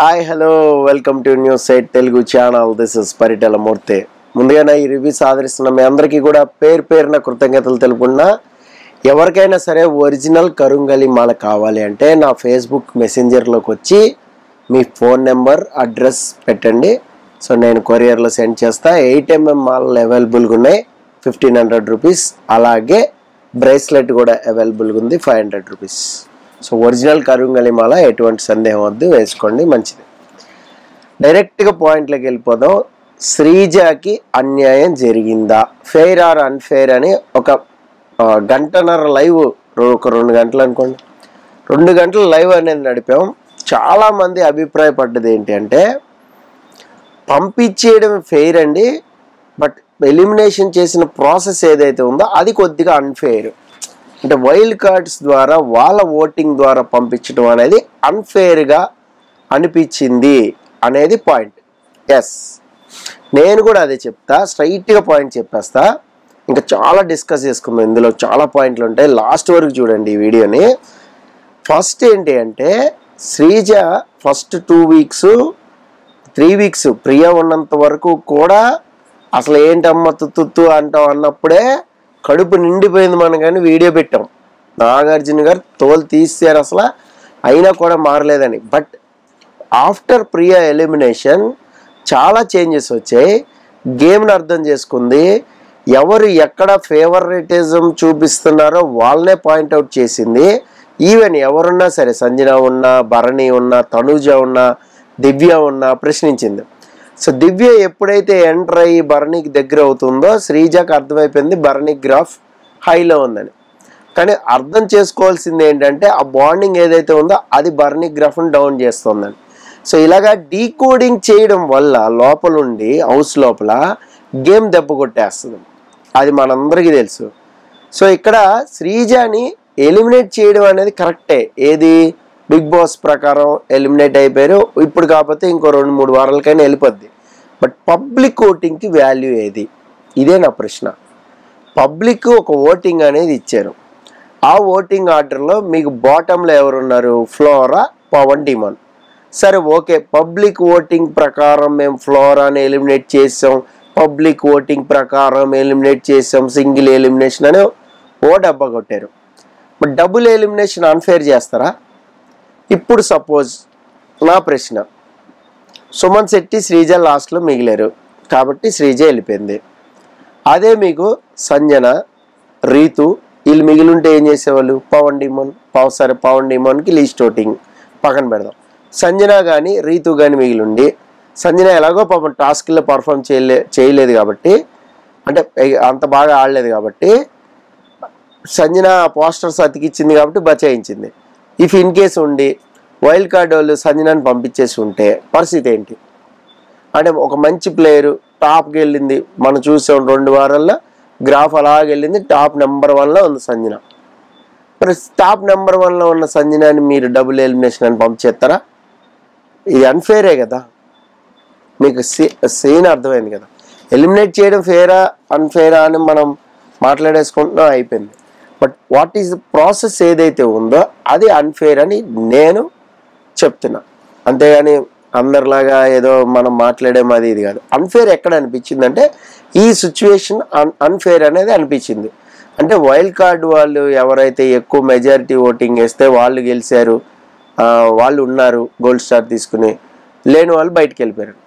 Hi hello welcome to news site Telugu channel. This is Paritala Murthy. ముందుగానే ఈ reviews ఆదరిస్తున్న మీ అందరికీ కూడా పేరున కృతజ్ఞతలు తెలుపుకున్నా. ఎవరికైనా సరే ఒరిజినల్ కరుంగలి మాల కావాలి అంటే నా ఫేస్బుక్ మెసెంజర్లోకి వచ్చి మీ ఫోన్ నెంబర్ అడ్రస్ పెట్టండి. సో నేను కొరియర్లో సెండ్ చేస్తా. 8mm మాలలు అవైలబుల్గా ఉన్నాయి, 1500 రూపీస్. అలాగే బ్రేస్లెట్ కూడా అవైలబుల్గా ఉంది, 500 రూపీస్. సో ఒరిజినల్ కరుంగలి మాల, ఎటువంటి సందేహం వద్దు, వేసుకోండి, మంచిది. డైరెక్ట్గా పాయింట్లోకి వెళ్ళిపోదాం. శ్రీజకి అన్యాయం జరిగిందా, ఫెయిర్ ఆర్ అన్ఫెయిర్ అని ఒక గంటన్నర లైవ్, ఒక 2 గంటలు అనుకోండి, 2 గంటల లైవ్ అనేది నడిపాం. చాలామంది అభిప్రాయపడ్డది ఏంటి అంటే, పంపించేయడం ఫెయిర్ అండి, బట్ ఎలిమినేషన్ చేసిన ప్రాసెస్ ఏదైతే ఉందో అది కొద్దిగా అన్ఫెయిర్. అంటే వైల్డ్ కార్డ్స్ ద్వారా వాళ్ళ ఓటింగ్ ద్వారా పంపించడం అనేది అన్ఫెయిర్గా అనిపించింది అనేది పాయింట్. ఎస్, నేను కూడా అదే చెప్తా, స్ట్రైట్గా పాయింట్ చెప్పేస్తా. ఇంకా చాలా డిస్కస్ చేసుకుందాం, ఇందులో చాలా పాయింట్లు ఉంటాయి, లాస్ట్ వరకు చూడండి ఈ వీడియోని. ఫస్ట్ ఏంటి అంటే, Sreeja first 2 weeks 3 weeks Priya ఉన్నంత వరకు కూడా అసలు ఏంటమ్మా తుత్తు అంటాం అన్నప్పుడే కడుపు నిండిపోయింది. మనం కానీ వీడియో పెట్టాం, నాగార్జున గారు తోలు తీసారు అసలు, అయినా కూడా మారలేదని. బట్ ఆఫ్టర్ ప్రియా ఎలిమినేషన్ చాలా చేంజెస్ వచ్చాయి. గేమ్ని అర్థం చేసుకుంది, ఎవరు ఎక్కడ ఫేవరెటిజం చూపిస్తున్నారో వాళ్ళనే పాయింట్అవుట్ చేసింది. ఈవెన్ ఎవరున్నా సరే, సంజన ఉన్నా, భరణి ఉన్నా, తనుజ ఉన్నా, దివ్య ఉన్నా ప్రశ్నించింది. సో దివ్య ఎప్పుడైతే ఎంటర్ అయ్యి భరణికి దగ్గర అవుతుందో శ్రీజకు అర్థమైపోయింది భరణి గ్రాఫ్ హైలో ఉందని. కానీ అర్థం చేసుకోవాల్సింది ఏంటంటే, ఆ బాండింగ్ ఏదైతే ఉందో అది భరణి గ్రాఫ్ని డౌన్ చేస్తుందని. సో ఇలాగా డీకోడింగ్ చేయడం వల్ల లోపలుండి హౌస్ లోపల గేమ్ దెబ్బ కొట్టేస్తుంది, అది మనందరికీ తెలుసు. సో ఇక్కడ శ్రీజని ఎలిమినేట్ చేయడం అనేది కరెక్టే. ఏది, బిగ్ బాస్ ప్రకారం ఎలిమినేట్ అయిపోయారు, ఇప్పుడు కాకపోతే ఇంకో 2-3 వారాలకైనా వెళ్ళిపోద్ది. బట్ పబ్లిక్ ఓటింగ్కి వాల్యూ ఏది, ఇదే నా ప్రశ్న. పబ్లిక్ ఒక ఓటింగ్ అనేది ఇచ్చారు, ఆ ఓటింగ్ ఆర్డర్లో మీకు బాటంలో ఎవరున్నారు, ఫ్లోరా, పవన్ డిమాన్. సరే ఓకే, పబ్లిక్ ఓటింగ్ ప్రకారం మేము ఫ్లోరాని ఎలిమినేట్ చేసాం, పబ్లిక్ ఓటింగ్ ప్రకారం ఎలిమినేట్ చేసాం, సింగిల్ ఎలిమినేషన్ అని ఓ డబ్బా కొట్టారు. బట్ డబుల్ ఎలిమినేషన్ అన్ఫేర్ చేస్తారా? ఇప్పుడు సపోజ్ నా ప్రశ్న, సుమన్ శెట్టి, శ్రీజ లాస్ట్లో మిగిలారు కాబట్టి శ్రీజ వెళ్ళిపోయింది. అదే మీకు సంజన, రీతు వీళ్ళు మిగిలింటే ఏం చేసేవాళ్ళు, పవన్ డిమాన్. సరే పవన్ డిమాన్కి లీస్ట్ ఓటింగ్ పక్కన పెడదాం. సంజన కానీ రీతు కానీ మిగిలిండి, సంజన ఎలాగో పాపం టాస్క్లో పర్ఫామ్ చేయలేదు కాబట్టి, అంటే అంత బాగా ఆడలేదు కాబట్టి, సంజన పోస్టర్స్ అతికిచ్చింది కాబట్టి బచాయించింది. ఇఫ్ ఇన్ కేస్ ఉండి వైల్డ్ కార్డ్ వాళ్ళు సంజనాని పంపించేసి ఉంటే పరిస్థితి ఏంటి? అంటే ఒక మంచి ప్లేయరు టాప్కి వెళ్ళింది, మనం చూసాం 2 వారాల్లో గ్రాఫ్ అలాగే వెళ్ళింది, టాప్ నెంబర్ 1లో ఉంది సంజన. మరి టాప్ నెంబర్ 1లో ఉన్న సంజనాని మీరు డబుల్ ఎలిమినేషన్ అని పంపించేస్తారా? ఇది అన్ఫేరే కదా. మీకు సీన్ అర్థమైంది కదా. ఎలిమినేట్ చేయడం ఫేరా అన్ఫేరా అని మనం మాట్లాడేసుకుంటున్నాం, అయిపోయింది. But what is the process ఏదైతే ఉందో అది అన్ఫేర్ అని నేను చెప్తున్నా, అంతేగాని అందరిలాగా ఏదో మనం మాట్లాడేమో అది ఇది కాదు. అన్ఫేర్ ఎక్కడ అనిపించింది అంటే, ఈ సిచ్యువేషన్ అన్ఫేర్ అనేది అనిపించింది. అంటే వైల్డ్ కార్డ్ వాళ్ళు ఎవరైతే ఎక్కువ మెజారిటీ ఓటింగ్ వేస్తే వాళ్ళు గెలిచారు, వాళ్ళు ఉన్నారు గోల్డ్ స్టార్ తీసుకుని, లేని వాళ్ళు బయటకు వెళ్ళిపోయారు.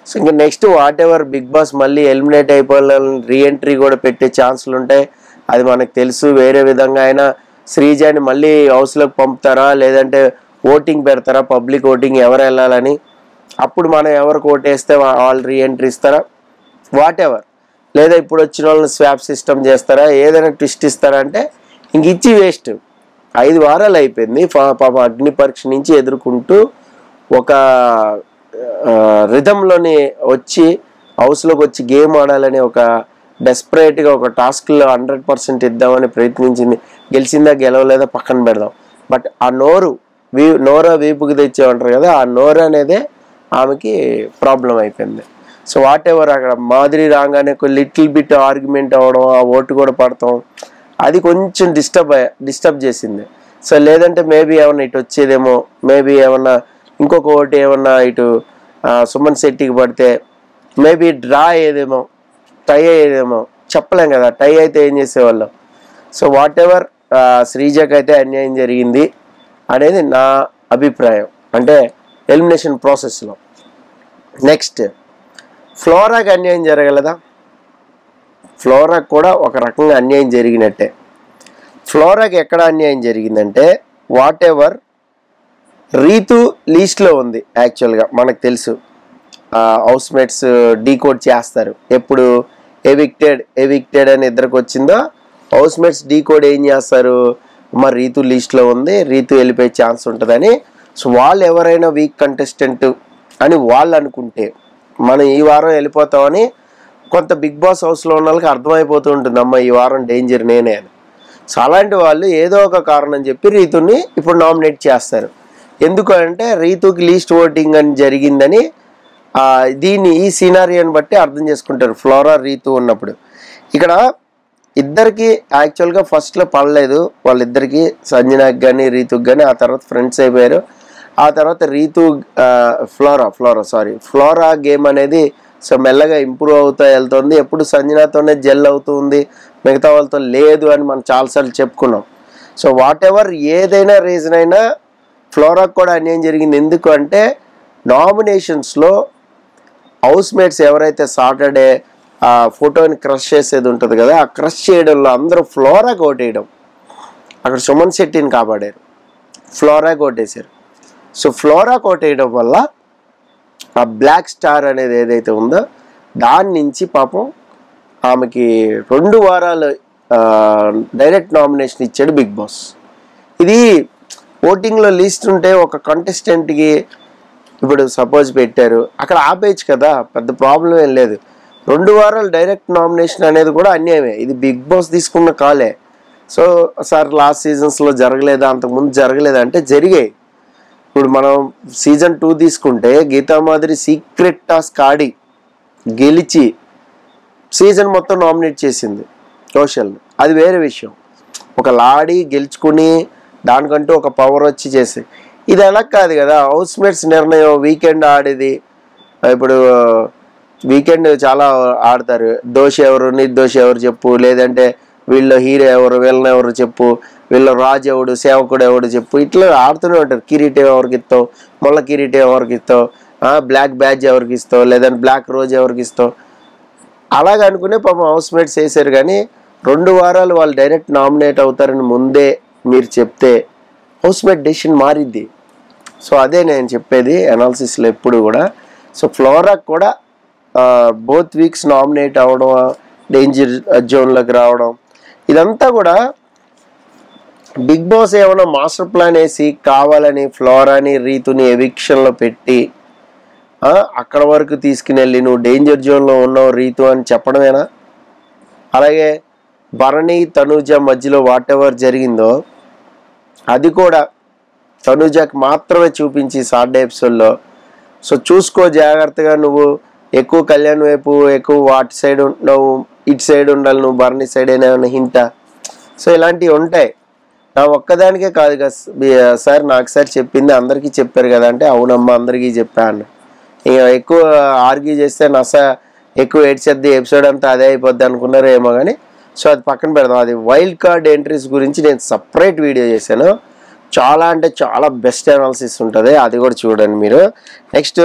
సో ఇంకా next whatever Bigg Boss మళ్ళీ ఎలిమినేట్ అయిపోవాలని రీఎంట్రీ కూడా పెట్టే ఛాన్సులు ఉంటాయి, అది మనకు తెలుసు. వేరే విధంగా అయినా శ్రీజని మళ్ళీ హౌస్లోకి పంపుతారా, లేదంటే ఓటింగ్ పెడతారా, పబ్లిక్ ఓటింగ్ ఎవరు వెళ్ళాలని, అప్పుడు మనం ఎవరికి ఓటేస్తే వాళ్ళు రీఎంట్రీ ఇస్తారా, వాట్ ఎవర్. లేదా ఇప్పుడు వచ్చిన వాళ్ళని స్వాప్ సిస్టమ్ చేస్తారా, ఏదైనా ట్విస్ట్ ఇస్తారా అంటే ఇంక ఇచ్చి వేస్ట్. 5 వారాలు అయిపోయింది, పాప అగ్ని పరీక్ష నుంచి ఎదుర్కొంటూ ఒక రిథంలోని వచ్చి హౌస్లోకి వచ్చి గేమ్ ఆడాలని ఒక డెస్పరేట్గా ఒక టాస్క్లో 100% ఇద్దామని ప్రయత్నించింది. గెలిచిందా గెలవలేదా పక్కన పెడదాం, బట్ ఆ నోరా వీపుకి తెచ్చేమంటారు కదా, ఆ నోరు అనేదే ఆమెకి ప్రాబ్లం అయిపోయింది. సో వాట్ ఎవర్, అక్కడ మాదిరి రాగానే లిటిల్ బిట్ ఆర్గ్యుమెంట్ అవ్వడం, ఆ ఓటు కూడా పడతాం, అది కొంచెం డిస్టర్బ్ చేసింది. సో లేదంటే మేబీ ఏమన్నా ఇటు వచ్చేదేమో, మేబీ ఏమన్నా ఇంకొక ఓటు ఏమన్నా ఇటు సుమన్ శెట్టికి పడితే మేబీ డ్రా అయ్యేదేమో, టై అయ్యేదేమో చెప్పలేం కదా. టై అయితే ఏం చేసేవాళ్ళం. సో వాట్ ఎవర్ శ్రీజకి అయితే అన్యాయం జరిగింది అనేది నా అభిప్రాయం, అంటే ఎలిమినేషన్ ప్రాసెస్లో. నెక్స్ట్ ఫ్లోరాకి అన్యాయం జరగలేదా? ఫ్లోరాకి కూడా ఒక రకంగా అన్యాయం జరిగినట్టే. ఫ్లోరాకి ఎక్కడ అన్యాయం జరిగిందంటే, వాట్ ఎవర్ రీతు లీస్ట్లో ఉంది. యాక్చువల్గా మనకు తెలుసు హౌస్ మేట్స్ డీకోడ్ చేస్తారు. ఎప్పుడు ఎవిక్టెడ్ అని ఇద్దరికి వచ్చిందో హౌస్ మేట్స్ డీకోడ్ ఏం చేస్తారు, మరి రీతు లీస్ట్లో ఉంది, రీతు వెళ్ళిపోయే ఛాన్స్ ఉంటుందని. సో వాళ్ళు ఎవరైనా వీక్ కంటెస్టెంట్ అని వాళ్ళు అనుకుంటే మనం ఈ వారం వెళ్ళిపోతామని కొంత బిగ్ బాస్ హౌస్లో ఉన్న వాళ్ళకి అర్థమైపోతూ ఉంటుంది, అమ్మ ఈ వారం డేంజర్ నేనే అని. సో అలాంటి వాళ్ళు ఏదో ఒక కారణం చెప్పి రీతుని ఇప్పుడు నామినేట్ చేస్తారు. ఎందుకు అంటే రీతుకి లీస్ట్ ఓటింగ్ అని జరిగిందని ఈ సినారియోని బట్టి అర్థం చేసుకుంటారు ఫ్లోరా రీతు ఉన్నప్పుడు. ఇక్కడ ఇద్దరికి యాక్చువల్గా ఫస్ట్లో పడలేదు వాళ్ళిద్దరికి, సంజనాకి కానీ రీతుకి కానీ. ఆ తర్వాత ఫ్రెండ్స్ అయిపోయారు. ఆ తర్వాత రీతు ఫ్లోరా గేమ్ అనేది సో మెల్లగా ఇంప్రూవ్ అవుతూ వెళ్తుంది. ఎప్పుడు సంజనాతోనే జెల్ అవుతుంది, మిగతా వాళ్ళతో లేదు అని మనం చాలాసార్లు చెప్పుకున్నాం. సో వాట్ ఎవర్ ఏదైనా రీజన్ అయినా ఫ్లోరాకు కూడా అన్యాయం జరిగింది. ఎందుకు అంటే నామినేషన్స్లో హౌస్ మేట్స్ ఎవరైతే సాటర్డే ఆ ఫోటోని క్రష్ చేసేది ఉంటుంది కదా, ఆ క్రష్ చేయడంలో అందరూ ఫ్లోరాకి ఓటేయడం, అక్కడ సుమన్ శెట్టిని కాపాడారు, ఫ్లోరాకి ఓటేశారు. సో ఫ్లోరాకి ఓటేయడం వల్ల ఆ బ్లాక్ స్టార్ అనేది ఏదైతే ఉందో దాని నుంచి పాపం ఆమెకి 2 వారాలు డైరెక్ట్ నామినేషన్ ఇచ్చాడు బిగ్ బాస్. ఇది ఓటింగ్లో లిస్ట్ ఉంటే ఒక కంటెస్టెంట్కి ఇప్పుడు సపోజ్ పెట్టారు, అక్కడ ఆపేయచ్చు కదా, పెద్ద ప్రాబ్లం ఏం లేదు. 2 వారాలు డైరెక్ట్ నామినేషన్ అనేది కూడా అన్యాయమే. ఇది బిగ్ బాస్ తీసుకున్న కాలే. సో సార్ లాస్ట్ సీజన్స్లో జరగలేదా, అంతకుముందు జరగలేదా అంటే జరిగాయి. ఇప్పుడు మనం సీజన్ 2 తీసుకుంటే గీతామాధురి సీక్రెట్ టాస్క్ ఆడి గెలిచి సీజన్ మొత్తం నామినేట్ చేసింది సోషల్. అది వేరే విషయం. ఒక లాడి గెలుచుకుని దానికంటూ ఒక పవర్ వచ్చి చేసి, ఇది అలా కాదు కదా. హౌస్ మేట్స్ నిర్ణయం వీకెండ్ ఆడేది. ఇప్పుడు వీకెండ్ చాలా ఆడతారు, దోష ఎవరు నిర్దోష ఎవరు చెప్పు, లేదంటే వీళ్ళ హీరో ఎవరు వీళ్ళని ఎవరు చెప్పు, వీళ్ళ రాజు ఎవడు సేవకుడు ఎవడు చెప్పు, ఇట్లా ఆడుతూనే ఉంటారు. కిరీటం ఎవరికి ఇస్తావు, మొల్ల కిరీటం ఎవరికి ఇస్తావు, బ్లాక్ బ్యాడ్జ్ ఎవరికి ఇస్తావు, లేదంటే బ్లాక్ రోజ్ ఎవరికి ఇస్తావు, అలాగ అనుకునే పాపం హౌస్ మేట్స్ వేసారు. కానీ 2 వారాలు వాళ్ళు డైరెక్ట్ నామినేట్ అవుతారని ముందే మీరు చెప్తే హౌస్ మేట్ డెసిషన్ మారిద్ది. సో అదే నేను చెప్పేది అనాలిసిస్లో ఎప్పుడు కూడా. సో ఫ్లోరాకి కూడా బోత్ వీక్స్ నామినేట్ అవ్వడం, డేంజర్ జోన్లోకి రావడం, ఇదంతా కూడా బిగ్ బాస్ ఏమైనా మాస్టర్ ప్లాన్ వేసి కావాలని ఫ్లోరాని రీతుని ఎవిక్షన్లో పెట్టి అక్కడ వరకు తీసుకుని వెళ్ళి నువ్వు డేంజర్ జోన్లో ఉన్నావు రీతు అని చెప్పడమేనా? అలాగే భరణి తనూజ మధ్యలో వాట్ ఎవర్ జరిగిందో అది కూడా తనూజకి మాత్రమే చూపించి సాటర్డే ఎపిసోడ్లో. సో చూసుకో జాగ్రత్తగా, నువ్వు ఎక్కువ కళ్యాణ్ వైపు ఎక్కువ వాటి సైడ్ ఉన్నావు, ఇటు సైడ్ ఉండాలి, నువ్వు భరణి సైడ్ ఏమైనా హింటా. సో ఇలాంటివి ఉంటాయి. నా ఒక్కదానికే కాదు కదా సార్, నాకు సార్ చెప్పింది అందరికీ చెప్పారు కదా అంటే అవునమ్మా అందరికీ చెప్పాను. ఇక ఎక్కువ ఆర్గ్యూ చేస్తే ఎక్కువ ఏడ్చేద్ది ఎపిసోడ్ అంతా అదే అయిపోద్ది అనుకున్నారో ఏమో కానీ. సో అది పక్కన పెడదాం. అది వైల్డ్ కార్డ్ ఎంట్రీస్ గురించి నేను సపరేట్ వీడియో చేశాను. చాలా అంటే చాలా బెస్ట్ అనాలిసిస్ ఉంటుంది, అది కూడా చూడండి మీరు. నెక్స్ట్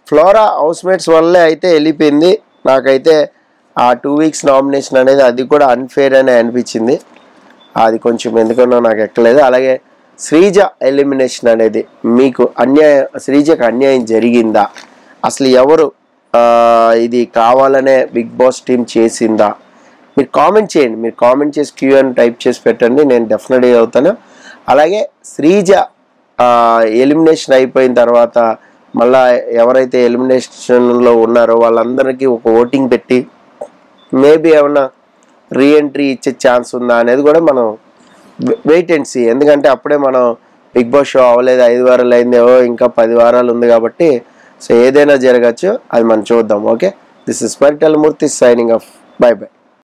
ఫ్లోరా హౌస్ మేట్స్ వల్లే అయితే వెళ్ళిపోయింది. నాకైతే ఆ 2 వీక్స్ నామినేషన్ అనేది అది కూడా అన్ఫేర్ అని అనిపించింది. అది కొంచెం ఎందుకన్నా నాకు ఎక్కలేదు. అలాగే శ్రీజ ఎలిమినేషన్ అనేది మీకు శ్రీజకు అన్యాయం జరిగిందా, అసలు ఎవరు ఇది కావాలనే బిగ్ బాస్ టీం చేసిందా, మీరు కామెంట్ చేయండి. మీరు కామెంట్ చేసి Q&A టైప్ చేసి పెట్టండి, నేను డెఫినెట్గా అవుతాను. అలాగే శ్రీజ ఎలిమినేషన్ అయిపోయిన తర్వాత మళ్ళీ ఎవరైతే ఎలిమినేషన్లో ఉన్నారో వాళ్ళందరికీ ఒక ఓటింగ్ పెట్టి మేబీ ఏమన్నా రీఎంట్రీ ఇచ్చే ఛాన్స్ ఉందా అనేది కూడా మనం వెయిట్ అండ్ సీ. ఎందుకంటే అప్పుడే మనం బిగ్ బాస్ షో అవ్వలేదు, 5 వారాలు అయిందేవో, ఇంకా 10 వారాలు ఉంది కాబట్టి. సో ఏదైనా జరగచ్చు, అది మనం చూద్దాం. Okay, this is Paritala Murthy signing off. By by.